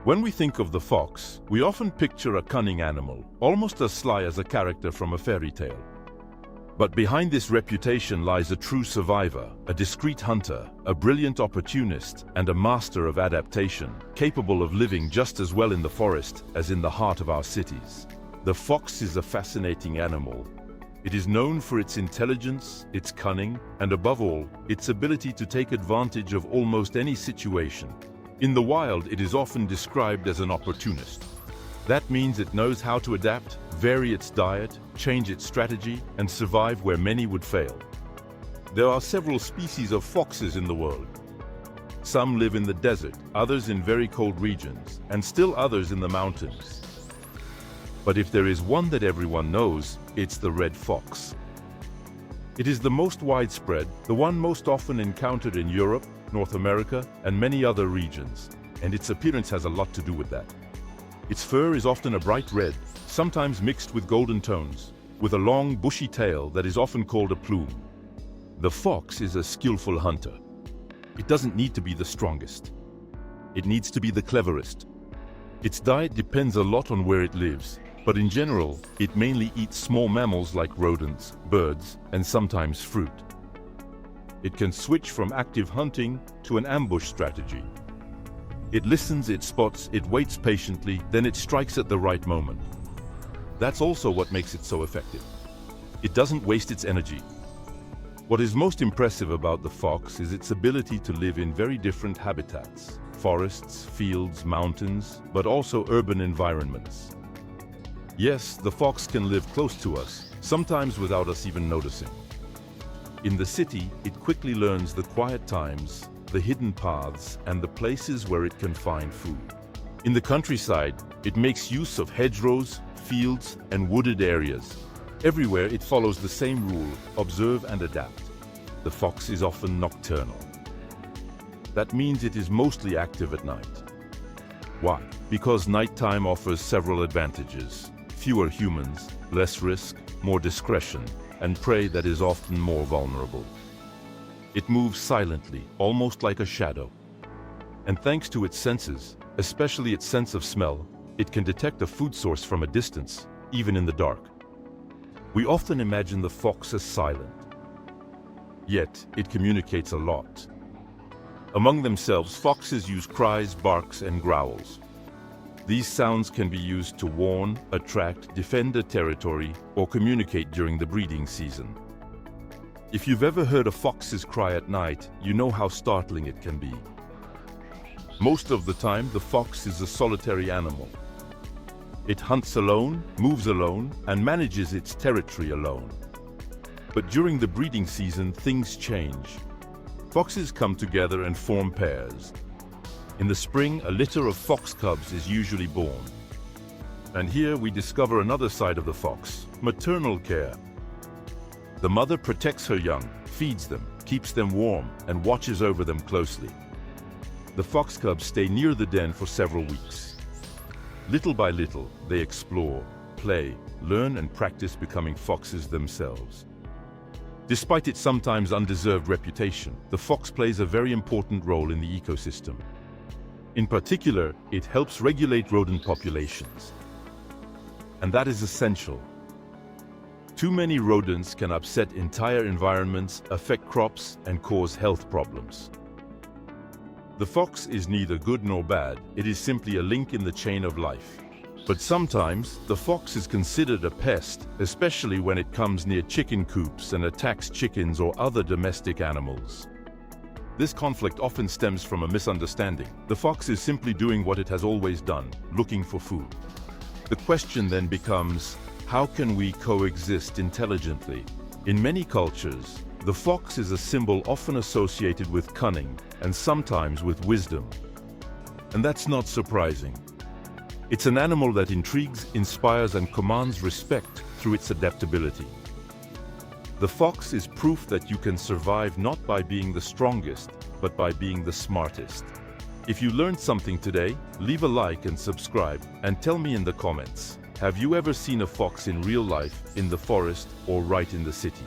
When we think of the fox, we often picture a cunning animal, almost as sly as a character from a fairy tale. But behind this reputation lies a true survivor, a discreet hunter, a brilliant opportunist, and a master of adaptation, capable of living just as well in the forest as in the heart of our cities. The fox is a fascinating animal. It is known for its intelligence, its cunning, and above all, its ability to take advantage of almost any situation. In the wild, it is often described as an opportunist. That means it knows how to adapt, vary its diet, change its strategy, and survive where many would fail. There are several species of foxes in the world. Some live in the desert, others in very cold regions, and still others in the mountains. But if there is one that everyone knows, it's the red fox. It is the most widespread, the one most often encountered in Europe, North America, and many other regions, and its appearance has a lot to do with that. Its fur is often a bright red, sometimes mixed with golden tones, with a long, bushy tail that is often called a plume. The fox is a skillful hunter. It doesn't need to be the strongest. It needs to be the cleverest. Its diet depends a lot on where it lives, but in general, it mainly eats small mammals like rodents, birds, and sometimes fruit. It can switch from active hunting to an ambush strategy. It listens, it spots, it waits patiently, then it strikes at the right moment. That's also what makes it so effective. It doesn't waste its energy. What is most impressive about the fox is its ability to live in very different habitats: forests, fields, mountains, but also urban environments. Yes, the fox can live close to us, sometimes without us even noticing. In the city, it quickly learns the quiet times, the hidden paths, and the places where it can find food. In the countryside, it makes use of hedgerows, fields, and wooded areas. Everywhere it follows the same rule: observe and adapt. The fox is often nocturnal. That means it is mostly active at night. Why? Because nighttime offers several advantages: fewer humans, less risk, more discretion, and prey that is often more vulnerable. It moves silently, almost like a shadow. And thanks to its senses, especially its sense of smell, it can detect a food source from a distance, even in the dark. We often imagine the fox as silent. Yet, it communicates a lot. Among themselves, foxes use cries, barks, and growls. These sounds can be used to warn, attract, defend a territory, or communicate during the breeding season. If you've ever heard a fox's cry at night, you know how startling it can be. Most of the time, the fox is a solitary animal. It hunts alone, moves alone, and manages its territory alone. But during the breeding season, things change. Foxes come together and form pairs. In the spring, a litter of fox cubs is usually born. And here we discover another side of the fox: maternal care. The mother protects her young, feeds them, keeps them warm, and watches over them closely. The fox cubs stay near the den for several weeks. Little by little, they explore, play, learn, and practice becoming foxes themselves. Despite its sometimes undeserved reputation, the fox plays a very important role in the ecosystem. In particular, it helps regulate rodent populations. And that is essential. Too many rodents can upset entire environments, affect crops, and cause health problems. The fox is neither good nor bad, it is simply a link in the chain of life. But sometimes, the fox is considered a pest, especially when it comes near chicken coops and attacks chickens or other domestic animals. This conflict often stems from a misunderstanding. The fox is simply doing what it has always done, looking for food. The question then becomes, how can we coexist intelligently? In many cultures, the fox is a symbol often associated with cunning and sometimes with wisdom. And that's not surprising. It's an animal that intrigues, inspires, and commands respect through its adaptability. The fox is proof that you can survive not by being the strongest, but by being the smartest. If you learned something today, leave a like and subscribe, and tell me in the comments, have you ever seen a fox in real life, in the forest, or right in the city?